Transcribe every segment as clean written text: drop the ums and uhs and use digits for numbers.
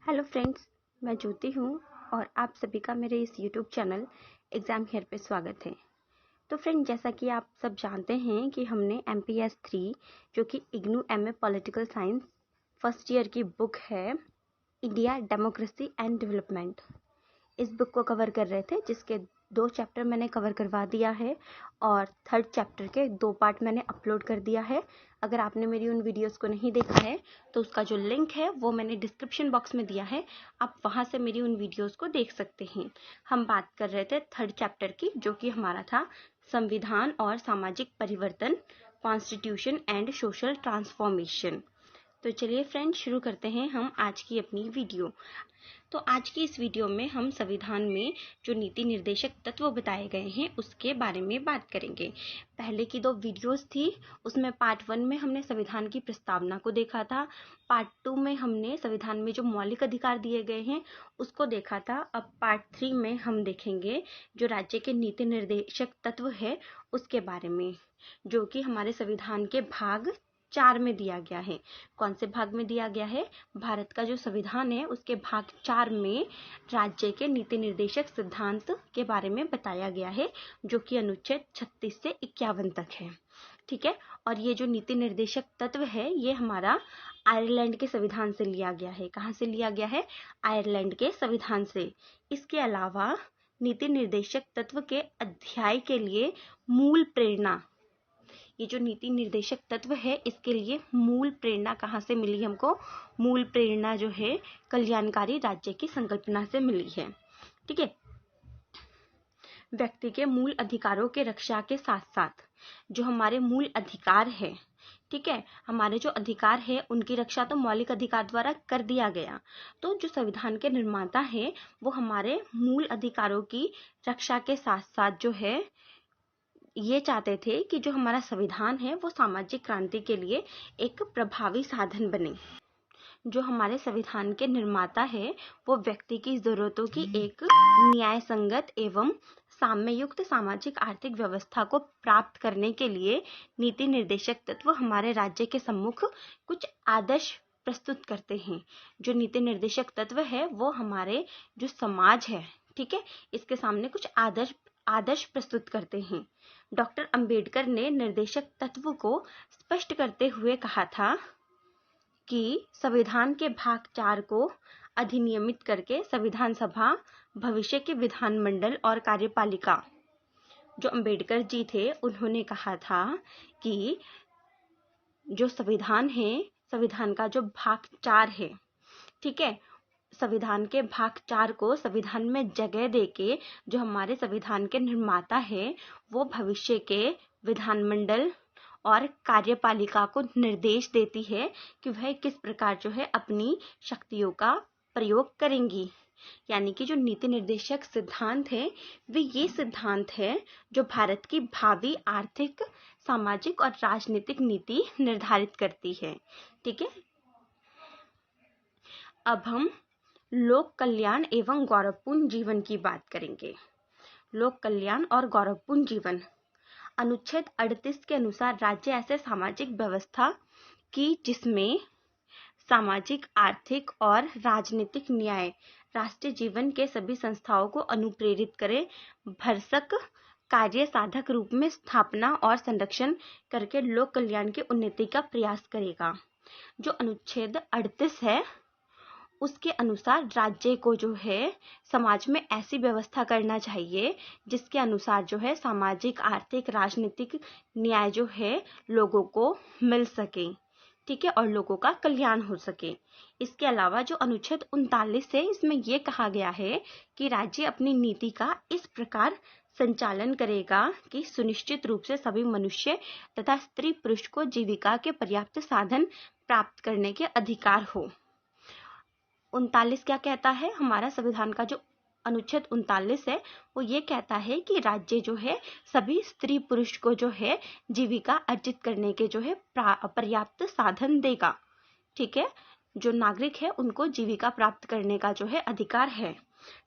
Hello friends, मैं ज्योति हूँ और आप सभी का मेरे इस यूट्यूब चैनल एग्ज़ाम हियर पे स्वागत है। तो फ्रेंड, जैसा कि आप सब जानते हैं कि हमने MPS 3 जो कि IGNOU MA political science first year की बुक है, इंडिया डेमोक्रेसी एंड डेवलपमेंट, इस बुक को कवर कर रहे थे, जिसके 2 चैप्टर मैंने कवर करवा दिया है और 3rd चैप्टर के 2 पार्ट मैंने अपलोड कर दिया है। अगर आपने मेरी उन वीडियोस को नहीं देखा है तो उसका जो लिंक है वो मैंने डिस्क्रिप्शन बॉक्स में दिया है, आप वहां से मेरी उन वीडियोस को देख सकते हैं। हम बात कर रहे थे 3rd चैप्टर की, जो कि हमारा था संविधान और सामाजिक परिवर्तन, कॉन्स्टिट्यूशन एंड सोशल ट्रांसफॉर्मेशन। तो चलिए फ्रेंड्स, शुरू करते हैं हम आज की अपनी वीडियो। तो आज की इस वीडियो में हम संविधान में जो नीति निर्देशक तत्व बताए गए हैं उसके बारे में बात करेंगे। पहले की 2 वीडियोस थी, उसमें पार्ट 1 में हमने संविधान की प्रस्तावना को देखा था, पार्ट 2 में हमने संविधान में जो मौलिक अधिकार दिए गए हैं उसको देखा था। अब पार्ट 3 में हम देखेंगे जो राज्य के नीति निर्देशक तत्व है उसके बारे में, जो कि हमारे संविधान के भाग 4 में दिया गया है। कौन से भाग में दिया गया है? भारत का जो संविधान है उसके भाग 4 में राज्य के नीति निर्देशक सिद्धांत के बारे में बताया गया है, जो कि अनुच्छेद 36 से 51 तक है। ठीक है, और ये जो नीति निर्देशक तत्व है ये हमारा आयरलैंड के संविधान से लिया गया है। कहाँ से लिया गया है? आयरलैंड के संविधान से। इसके अलावा नीति निर्देशक तत्व के अध्याय के लिए मूल प्रेरणा, ये जो नीति निर्देशक तत्व है इसके लिए मूल प्रेरणा कहाँ से मिली हमको? मूल प्रेरणा जो है कल्याणकारी राज्य की संकल्पना से मिली है। ठीक है, व्यक्ति के मूल अधिकारों के रक्षा के साथ साथ जो हमारे मूल अधिकार है, ठीक है, हमारे जो अधिकार है उनकी रक्षा तो मौलिक अधिकार द्वारा कर दिया गया। तो जो संविधान के निर्माता है वो हमारे मूल अधिकारों की रक्षा के साथ साथ जो है ये चाहते थे कि जो हमारा संविधान है वो सामाजिक क्रांति के लिए एक प्रभावी साधन बने। जो हमारे संविधान के निर्माता है वो व्यक्ति की जरूरतों की एक न्याय संगत एवं साम्ययुक्त सामाजिक आर्थिक व्यवस्था को प्राप्त करने के लिए नीति निर्देशक तत्व हमारे राज्य के सम्मुख कुछ आदर्श प्रस्तुत करते हैं। जो नीति निर्देशक तत्व है वो हमारे जो समाज है, ठीक है, इसके सामने कुछ आदर्श प्रस्तुत करते हैं। डॉक्टर अंबेडकर ने निर्देशक तत्व को स्पष्ट करते हुए कहा था कि संविधान के भाग 4 को अधिनियमित करके संविधान सभा, भविष्य के विधानमंडल और कार्यपालिका, जो अंबेडकर जी थे उन्होंने कहा था कि जो संविधान है, संविधान का जो भाग 4 है, ठीक है, संविधान के भाग 4 को संविधान में जगह देके जो हमारे संविधान के निर्माता है वो भविष्य के विधानमंडल और कार्यपालिका को निर्देश देती है कि वह किस प्रकार जो है अपनी शक्तियों का प्रयोग करेंगी। यानी कि जो नीति निर्देशक सिद्धांत है वे ये सिद्धांत है जो भारत की भावी आर्थिक, सामाजिक और राजनीतिक नीति निर्धारित करती है। ठीक है, अब हम लोक कल्याण एवं गौरवपूर्ण जीवन की बात करेंगे। लोक कल्याण और गौरवपूर्ण जीवन, अनुच्छेद 38 के अनुसार राज्य ऐसे सामाजिक व्यवस्था की जिसमें सामाजिक, आर्थिक और राजनीतिक न्याय राष्ट्रीय जीवन के सभी संस्थाओं को अनुप्रेरित करे, भरसक कार्य साधक रूप में स्थापना और संरक्षण करके लोक कल्याण की उन्नति का प्रयास करेगा। जो अनुच्छेद 38 है उसके अनुसार राज्य को जो है समाज में ऐसी व्यवस्था करना चाहिए जिसके अनुसार जो है सामाजिक, आर्थिक, राजनीतिक न्याय जो है लोगों को मिल सके, ठीक है, और लोगों का कल्याण हो सके। इसके अलावा जो अनुच्छेद 39 है इसमें यह कहा गया है कि राज्य अपनी नीति का इस प्रकार संचालन करेगा कि सुनिश्चित रूप से सभी मनुष्य तथा स्त्री पुरुष को जीविका के पर्याप्त साधन प्राप्त करने के अधिकार हो। 39 क्या कहता है? हमारा संविधान का जो अनुच्छेद 39 है वो ये कहता है कि राज्य जो है सभी स्त्री पुरुष को जो है जीविका अर्जित करने के जो है पर्याप्त साधन देगा। ठीक है, जो नागरिक है उनको जीविका प्राप्त करने का जो है अधिकार है।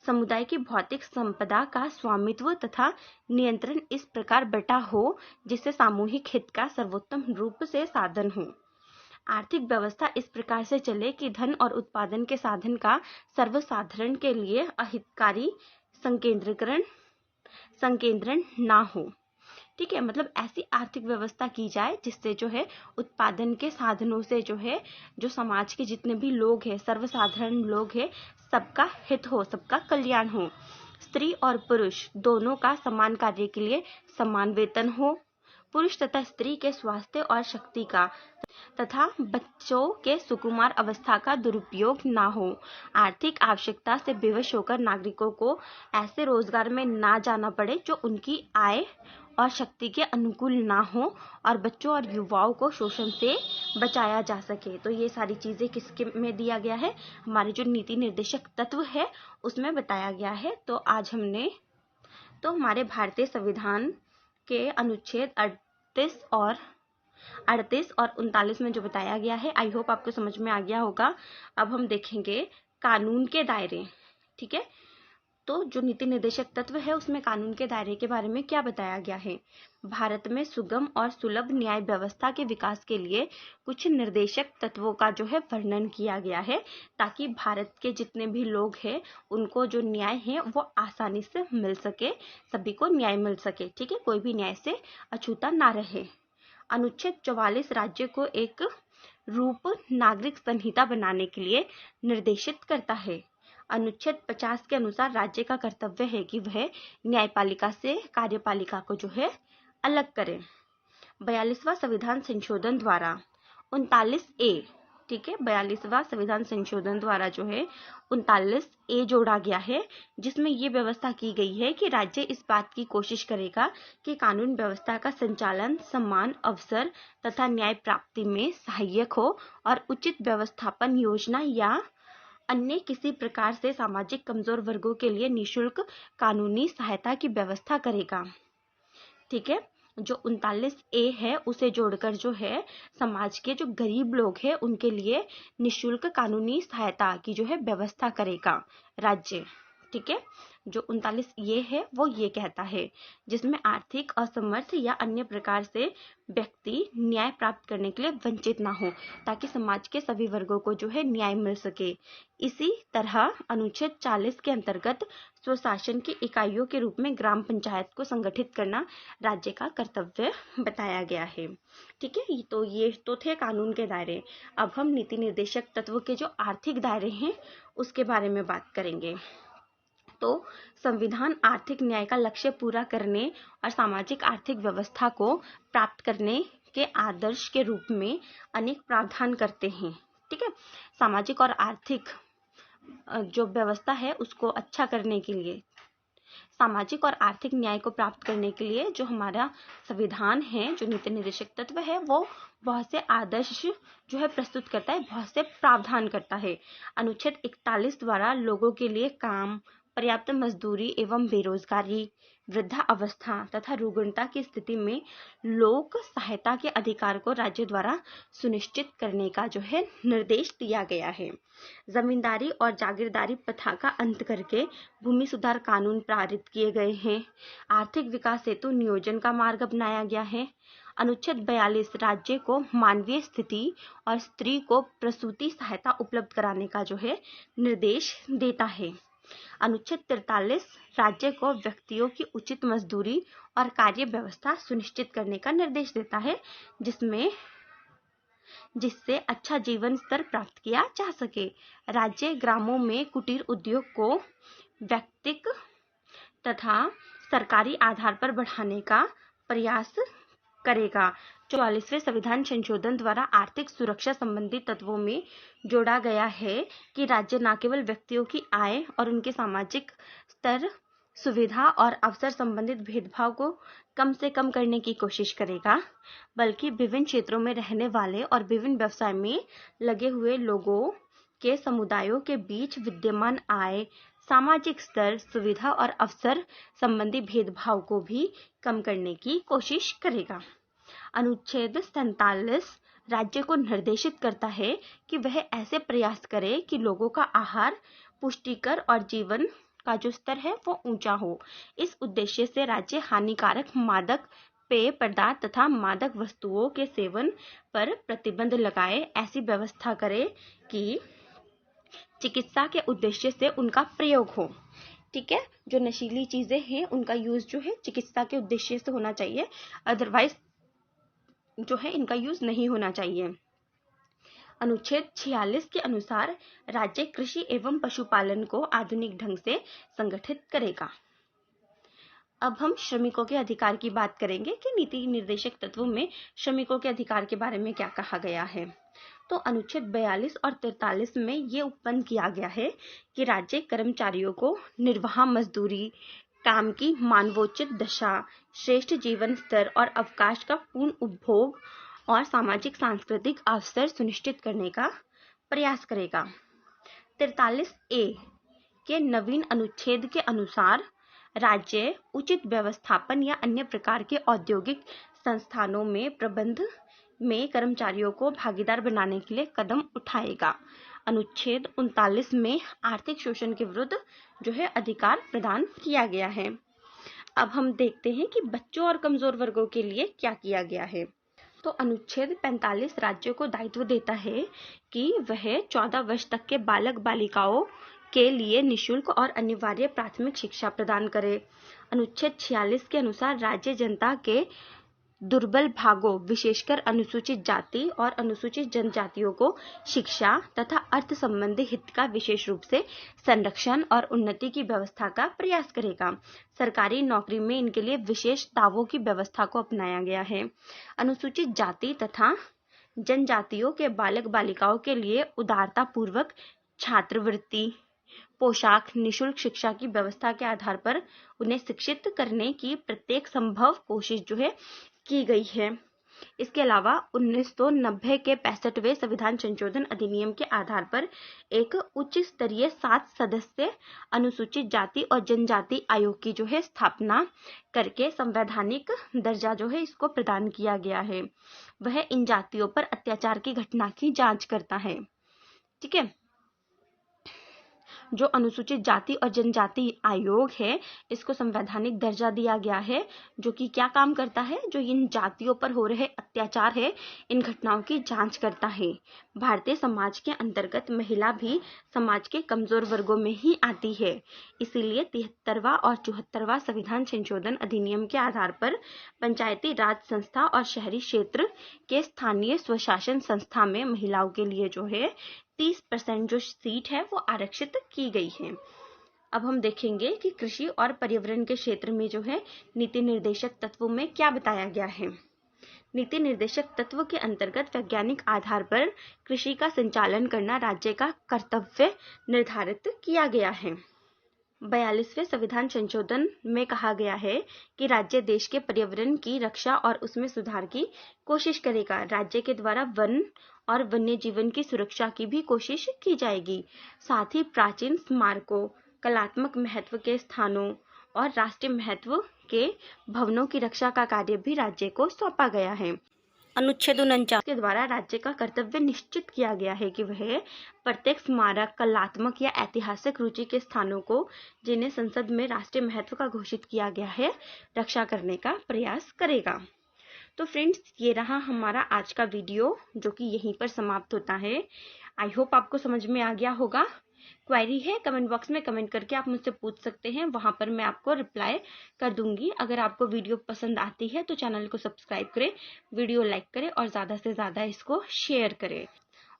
समुदाय की भौतिक संपदा का स्वामित्व तथा नियंत्रण इस प्रकार बटा हो जिससे सामूहिक हित का सर्वोत्तम रूप से साधन हो। आर्थिक व्यवस्था इस प्रकार से चले कि धन और उत्पादन के साधन का सर्वसाधारण के लिए अहितकारी संकेंद्रण ना हो। ठीक है, मतलब ऐसी आर्थिक व्यवस्था की जाए जिससे जो है उत्पादन के साधनों से जो है जो समाज के जितने भी लोग हैं, सर्वसाधारण लोग हैं, सबका हित हो, सबका कल्याण हो। स्त्री और पुरुष दोनों का समान कार्य के लिए समान वेतन हो। पुरुष तथा स्त्री के स्वास्थ्य और शक्ति का तथा बच्चों के सुकुमार अवस्था का दुरुपयोग ना हो। आर्थिक आवश्यकता से बेवश होकर नागरिकों को ऐसे रोजगार में ना जाना पड़े जो उनकी आय और शक्ति के अनुकूल ना हो और बच्चों और युवाओं को शोषण से बचाया जा सके। तो ये सारी चीजें किसके में दिया गया है, हमारे जो नीति निर्देशक तत्व है उसमें बताया गया है। तो आज हमने तो हमारे भारतीय संविधान के अनुच्छेद 38 और 39 में जो बताया गया है, आई होप आपको समझ में आ गया होगा। अब हम देखेंगे कानून के दायरे। ठीक है, तो जो नीति निर्देशक तत्व है उसमें कानून के दायरे के बारे में क्या बताया गया है। भारत में सुगम और सुलभ न्याय व्यवस्था के विकास के लिए कुछ निर्देशक तत्वों का जो है वर्णन किया गया है, ताकि भारत के जितने भी लोग हैं उनको जो न्याय है वो आसानी से मिल सके, सभी को न्याय मिल सके। ठीक है, कोई भी न्याय से अछूता ना रहे। अनुच्छेद 44 राज्य को एक रूप नागरिक संहिता बनाने के लिए निर्देशित करता है। अनुच्छेद 50 के अनुसार राज्य का कर्तव्य है कि वह न्यायपालिका से कार्यपालिका को जो है अलग करे। 42वां संविधान संशोधन द्वारा 39A, ठीक है, 42वां संविधान संशोधन द्वारा जो है 39A जोड़ा गया है, जिसमें ये व्यवस्था की गई है कि राज्य इस बात की कोशिश करेगा कि कानून व्यवस्था का संचालन समान अवसर तथा न्याय प्राप्ति में सहायक हो और उचित व्यवस्थापन योजना या अन्य किसी प्रकार से सामाजिक कमजोर वर्गों के लिए निःशुल्क कानूनी सहायता की व्यवस्था करेगा। ठीक है, जो 39A है उसे जोड़कर जो है समाज के जो गरीब लोग हैं उनके लिए निःशुल्क कानूनी सहायता की जो है व्यवस्था करेगा राज्य। ठीक है, जो 39A है वो ये कहता है, जिसमें आर्थिक असमर्थ या अन्य प्रकार से व्यक्ति न्याय प्राप्त करने के लिए वंचित ना हो, ताकि समाज के सभी वर्गों को जो है न्याय मिल सके। इसी तरह अनुच्छेद 40 के अंतर्गत स्वशासन की इकाइयों के रूप में ग्राम पंचायत को संगठित करना राज्य का कर्तव्य बताया गया है। ठीक है, तो ये तो थे कानून के दायरे। अब हम नीति निर्देशक तत्व के जो आर्थिक दायरे हैं उसके बारे में बात करेंगे। तो संविधान आर्थिक न्याय का लक्ष्य पूरा करने और सामाजिक आर्थिक व्यवस्था को प्राप्त करने के आदर्श के रूप में अनेक प्रावधान करते हैं। ठीक है, सामाजिक और आर्थिक जो व्यवस्था है उसको अच्छा करने के लिए, सामाजिक और आर्थिक न्याय को प्राप्त करने के लिए जो हमारा संविधान है, जो नीति निर्देशक तत्व है, वो बहुत से आदर्श जो है प्रस्तुत करता है, बहुत से प्रावधान करता है। अनुच्छेद 41 द्वारा लोगों के लिए काम, पर्याप्त मजदूरी एवं बेरोजगारी, वृद्धा अवस्था तथा रुग्णता की स्थिति में लोक सहायता के अधिकार को राज्य द्वारा सुनिश्चित करने का जो है निर्देश दिया गया है। जमींदारी और जागीरदारी प्रथा का अंत करके भूमि सुधार कानून पारित किए गए हैं। आर्थिक विकास हेतु नियोजन का मार्ग अपनाया गया है। अनुच्छेद 42 राज्य को मानवीय स्थिति और स्त्री को प्रसूति सहायता उपलब्ध कराने का जो है निर्देश देता है। अनुच्छेद 43 राज्य को व्यक्तियों की उचित मजदूरी और कार्य व्यवस्था सुनिश्चित करने का निर्देश देता है, जिससे अच्छा जीवन स्तर प्राप्त किया जा सके। राज्य ग्रामों में कुटीर उद्योग को व्यक्तिक तथा सरकारी आधार पर बढ़ाने का प्रयास करेगा। 44वें संविधान संशोधन द्वारा आर्थिक सुरक्षा संबंधी तत्वों में जोड़ा गया है कि राज्य न केवल व्यक्तियों की आय और उनके सामाजिक स्तर, सुविधा और अवसर संबंधित भेदभाव को कम से कम करने की कोशिश करेगा, बल्कि विभिन्न क्षेत्रों में रहने वाले और विभिन्न व्यवसाय में लगे हुए लोगों के समुदायों के बीच विद्यमान आय, सामाजिक स्तर, सुविधा और अवसर संबंधी भेदभाव को भी कम करने की कोशिश करेगा। अनुच्छेद 47 राज्य को निर्देशित करता है कि वह ऐसे प्रयास करे कि लोगों का आहार, पुष्टिकर और जीवन का जो स्तर है वो ऊंचा हो। इस उद्देश्य से राज्य हानिकारक मादक पेय पदार्थ तथा मादक वस्तुओं के सेवन पर प्रतिबंध लगाए। ऐसी व्यवस्था करे कि चिकित्सा के उद्देश्य से उनका प्रयोग हो। ठीक है, जो नशीली चीजें हैं उनका यूज जो है चिकित्सा के उद्देश्य से होना चाहिए, अदरवाइज जो है इनका यूज नहीं होना चाहिए। अनुच्छेद 46 के अनुसार राज्य कृषि एवं पशुपालन को आधुनिक ढंग से संगठित करेगा। अब हम श्रमिकों के अधिकार की बात करेंगे कि नीति निर्देशक तत्वों में श्रमिकों के अधिकार के बारे में क्या कहा गया है। तो अनुच्छेद 42 और 43 में ये उत्पन्न किया गया है कि राज्य कर्मचारियों को निर्वाह मजदूरी, काम की मानवोचित दशा, श्रेष्ठ जीवन स्तर और अवकाश का पूर्ण उपभोग और सामाजिक सांस्कृतिक अवसर सुनिश्चित करने का प्रयास करेगा। 43A के नवीन अनुच्छेद के अनुसार राज्य उचित व्यवस्थापन या अन्य प्रकार के औद्योगिक संस्थानों में प्रबंध में कर्मचारियों को भागीदार बनाने के लिए कदम उठाएगा। अनुच्छेद 39 में आर्थिक शोषण के विरुद्ध जो है अधिकार प्रदान किया गया है। अब हम देखते हैं कि बच्चों और कमजोर वर्गों के लिए क्या किया गया है। तो अनुच्छेद 45 राज्यों को दायित्व देता है कि वह 14 वर्ष तक के बालक बालिकाओं के लिए निशुल्क और अनिवार्य प्राथमिक शिक्षा प्रदान करे। अनुच्छेद 46 के अनुसार राज्य जनता के दुर्बल भागों, विशेषकर अनुसूचित जाति और अनुसूचित जनजातियों को शिक्षा तथा अर्थ संबंधी हित का विशेष रूप से संरक्षण और उन्नति की व्यवस्था का प्रयास करेगा। सरकारी नौकरी में इनके लिए विशेष दावों की व्यवस्था को अपनाया गया है। अनुसूचित जाति तथा जनजातियों के बालक बालिकाओं के लिए उदारता पूर्वक छात्रवृत्ति, पोशाक, निशुल्क शिक्षा की व्यवस्था के आधार पर उन्हें शिक्षित करने की प्रत्येक संभव कोशिश जो है की गई है। इसके अलावा 1990 के 65वें संविधान संशोधन अधिनियम के आधार पर एक उच्च स्तरीय 7 सदस्य अनुसूचित जाति और जनजाति आयोग की जो है स्थापना करके संवैधानिक दर्जा जो है इसको प्रदान किया गया है। वह इन जातियों पर अत्याचार की घटना की जांच करता है। ठीक है, जो अनुसूचित जाति और जनजाति आयोग है इसको संवैधानिक दर्जा दिया गया है, जो कि क्या काम करता है, जो इन जातियों पर हो रहे अत्याचार है इन घटनाओं की जांच करता है। भारतीय समाज के अंतर्गत महिला भी समाज के कमजोर वर्गों में ही आती है, इसीलिए 73वां और 74वां संविधान संशोधन अधिनियम के आधार पर पंचायती राज संस्था और शहरी क्षेत्र के स्थानीय स्वशासन संस्था में महिलाओं के लिए जो है 30% जो सीट है वो आरक्षित की गई है। अब हम देखेंगे कि कृषि और पर्यावरण के क्षेत्र में जो है नीति निर्देशक तत्वों में क्या बताया गया है। नीति निर्देशक तत्व के अंतर्गत वैज्ञानिक आधार पर कृषि का संचालन करना राज्य का कर्तव्य निर्धारित किया गया है। 42वें संविधान संशोधन में कहा गया है कि राज्य देश के पर्यावरण की रक्षा और उसमें सुधार की कोशिश करेगा। राज्य के द्वारा वन और वन्य जीवन की सुरक्षा की भी कोशिश की जाएगी। साथ ही प्राचीन स्मारकों, कलात्मक महत्व के स्थानों और राष्ट्रीय महत्व के भवनों की रक्षा का कार्य भी राज्य को सौंपा गया है। अनुच्छेद 49 के द्वारा राज्य का कर्तव्य निश्चित किया गया है कि वह प्रत्येक स्मारक, कलात्मक या ऐतिहासिक रुचि के स्थानों को जिन्हें संसद में राष्ट्रीय महत्व का घोषित किया गया है रक्षा करने का प्रयास करेगा। तो फ्रेंड्स, ये रहा हमारा आज का वीडियो जो कि यहीं पर समाप्त होता है। आई होप आपको समझ में आ गया होगा। क्वेरी है कमेंट बॉक्स में कमेंट करके आप मुझसे पूछ सकते हैं, वहां पर मैं आपको रिप्लाई कर दूंगी। अगर आपको वीडियो पसंद आती है तो चैनल को सब्सक्राइब करें, वीडियो लाइक करें और ज़्यादा से ज़्यादा इसको शेयर करें।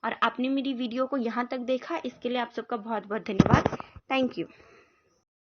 और आपने मेरी वीडियो को यहाँ तक देखा, इसके लिए आप सबका बहुत बहुत धन्यवाद। Thank you.